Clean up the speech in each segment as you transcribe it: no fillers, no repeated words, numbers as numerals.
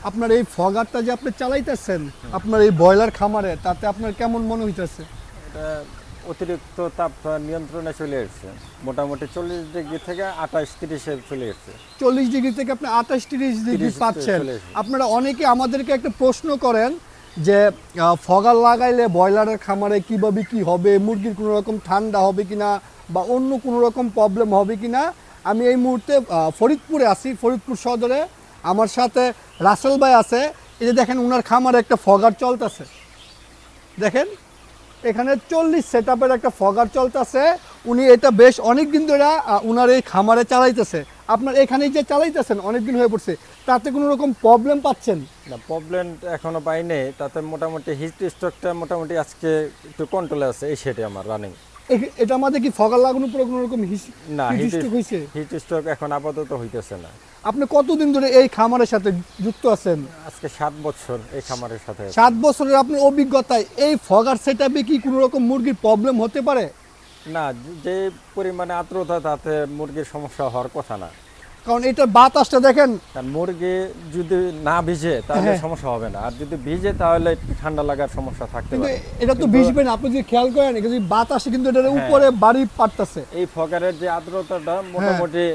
আপনার এই ফগারটা যে আপনি চালাইতেছেন আপনার এই ব্রয়লার খামারে, তাতে আপনার কেমন মনে হইতেছে? এটা অতিরিক্ত তাপ নিয়ন্ত্রণে চলে এসেছে, মোটামুটি 40 ডিগ্রি থেকে 28-30-এ চলে এসেছে। 40 ডিগ্রি থেকে আপনি 28-30 ডিগ্রি 30 পাচ্ছেন। চলে এসেছে। আপনারা অনেকে আমাদেরকে একটা প্রশ্ন করেন যে ফগার লাগাইলে ব্রয়লারের খামারে কিভাবে কি হবে, মুরগির কোনো রকম ঠান্ডা হবে কিনা বা অন্য কোনো রকম প্রবলেম হবে কিনা। আমি এই মুহূর্তে ফরিদপুরে আছি, ফরিদপুর সদরে। আমার সাথে রাসেল ভাই আছে। এই যে দেখেন উনার খামারে একটা ফগার চলতেছে, দেখেন এখানে 40 সেটআপের একটা ফগার চলতেছে। উনি এটা বেশ অনেক দিন ধরে উনার এই খামারে চালাইতেছে। আপনার এখানে যে চালাইতেছেন অনেক দিন হয়ে পড়ছে, তাতে কোনো রকম প্রবলেম পাচ্ছেন? না, প্রবলেম এখনো পাইনি। তাতে মোটামুটি হিট স্ট্রোকটা মোটামুটি আজকে একটু কন্ট্রোলে আছে। এই সেটে আমার রানিং। এটা আমাদের কি ফগার লাগানোর পরে কোনো রকম না, হিট স্ট্রোক হয়েছে? হিট স্ট্রোক এখন আপাতত হইতেছে না। আপনি কতদিন ধরে এই খামারের সাথে যুক্ত আছেন? আজকে 7 বছর এই খামারের সাথে আছি। 7 বছরের আপনার অভিজ্ঞতায় এই ফগার সেটআপে কি কোনো রকম মুরগির প্রবলেম হতে পারে? না, যে পরিমাণে আর্দ্রতা তাতে মুরগির সমস্যা হওয়ার কথা না। কারণ এটার বাতাসটা দেখেন, কারণ মুরগি যদি না ভিজে তাহলে সমস্যা হবে না, আর যদি ভিজে তাহলে একটু ঠান্ডা লাগার সমস্যা থাকতে কিন্তু পারে। এটা তো ভিজবে না। আপনি যদি খেয়াল করেন এটা যদি বাতাসে কিন্তু এটার উপরে বাড়ি পারতেছে। এই ফগারের যে আর্দ্রতাটা মোটামুটি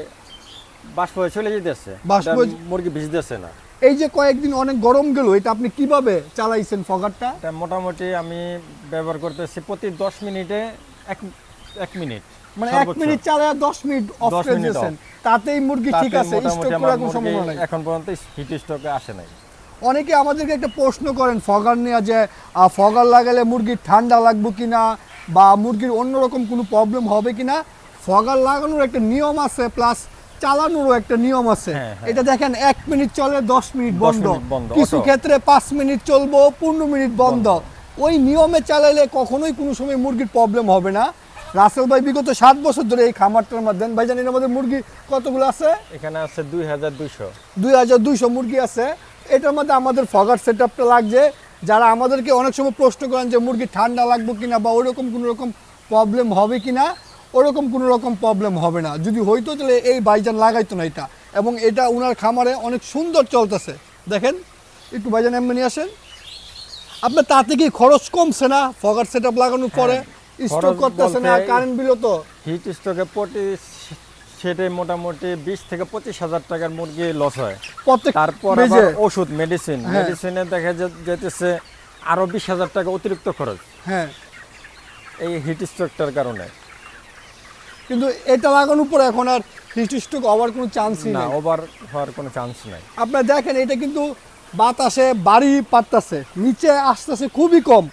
বাষ্প হয়ে চলে যেতেছে, বাষ্প এটা মুরগি ভিজতেছে না। এই যে কয়েকদিন অনেক গরম গেল, এটা আপনি কিভাবে চালাইছেন ফগারটা? এটা মোটামুটি আমি ব্যবহার করতেছি প্রতি 10 মিনিটে 1 মিনিট, মানে 1 মিনিট চালায় 10 মিনিট অফ 10 করে মিনিট দিয়েছেন, off। তাতেই মুরগি ঠিক তাতে আছে, মোটামুটি স্ট্রোক আমার করার কোনো মুরগি সম্ভাবনা নাই। এখন পর্যন্ত হিট স্ট্রোকে আসে নাই। অনেকে আমাদেরকে একটা প্রশ্ন করেন ফগার নিয়ে যে ফগার লাগালে মুরগির ঠান্ডা লাগবে কিনা বা মুরগির অন্যরকম কোনো প্রবলেম হবে কিনা। ফগার লাগানোর একটা নিয়ম আছে, প্লাস চালানোরও একটা নিয়ম আছে। এটা দেখেন 1 মিনিট চলে 10 মিনিট 10 বন্ধ, মিনিট বন্ধ, কিছু auto। ক্ষেত্রে 5 মিনিট চলবো 15 মিনিট বন্ধ। ওই নিয়মে চালাইলে কখনোই কোনো সময় মুরগির প্রবলেম হবে না। রাসেল ভাই বিগত 7 বছর ধরে এই খামারটার মধ্যে, ভাই জানেন আমাদের মুরগি কতগুলো আছে? এখানে আছে 2200। 2200 মুরগি আছে। এটার মধ্যে আমাদের ফগার সেটআপটা লাগছে। যারা আমাদেরকে অনেক সময় প্রশ্ন করেন যে মুরগি ঠান্ডা লাগবে কিনা বা ওরকম কোনো রকম প্রবলেম হবে কিনা, ওরকম কোনো রকম প্রবলেম হবে না। যদি হইতো তাহলে এই ভাইজান লাগাইতো না এটা, এবং এটা ওনার খামারে অনেক সুন্দর চলতেছে। দেখেন একটু ভাইজান এমনি আসেন। আপনার তাতে কি খরচ কমছে না ফগার সেটআপ লাগানোর পরে? স্টক করতেছে না, কারেন্ট বিলও তো। হিট স্ট্রোকে প্রতি সেটে মোটামুটি 20 থেকে 25 হাজার টাকার মুরগি লস হয়। তারপর আবার ওষুধ মেডিসিনে দেখা যেতেছে আরো 20,000 টাকা অতিরিক্ত খরচ। হ্যাঁ, এই হিট স্ট্রোকটার কারণে। কিন্তু এটা লাগানোর পরে এখন আর হিট স্ট্রোক হওয়ার কোনো চান্সই না, নেই। ওভার হওয়ার কোনো চান্স নাই। আপনারা দেখেন এটা কিন্তু বাতাসে বাড়ি পারতেছে, নিচে আসতেছে খুবই কম।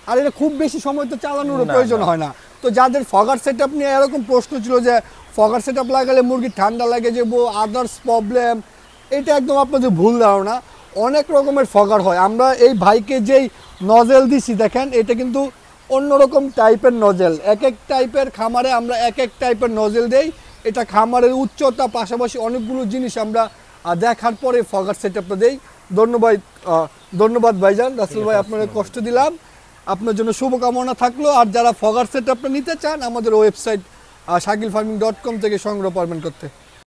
আর এটা খুব বেশি সময় তো চালানোর প্রয়োজন হয় না। তো যাদের ফগার সেটআপ নিয়ে এরকম প্রশ্ন ছিল যে ফগার সেটআপ লাগালে মুরগি ঠান্ডা লাগে যাবো, আদার্স প্রবলেম, এটা একদম আপনাদের ভুল ধারণা। অনেক রকমের ফগার হয়। আমরা এই ভাইকে যেই নজেল দিছি দেখেন, এটা কিন্তু অন্যরকম টাইপের নজেল। এক এক টাইপের খামারে আমরা এক এক টাইপের নজেল দেই। এটা খামারের উচ্চতা, পাশাপাশি অনেকগুলো জিনিস আমরা দেখার পরে ফগার সেটআপটা দেই। ধন্যবাদ ভাইজান। রাসেল ভাই আপনাদের কষ্ট দিলাম, আপনার জন্য শুভকামনা থাকলো। আর যারা ফগার সেটআপটা নিতে চান আমাদের ওয়েবসাইট shakilfarming.com থেকে সংগ্রহ করতে।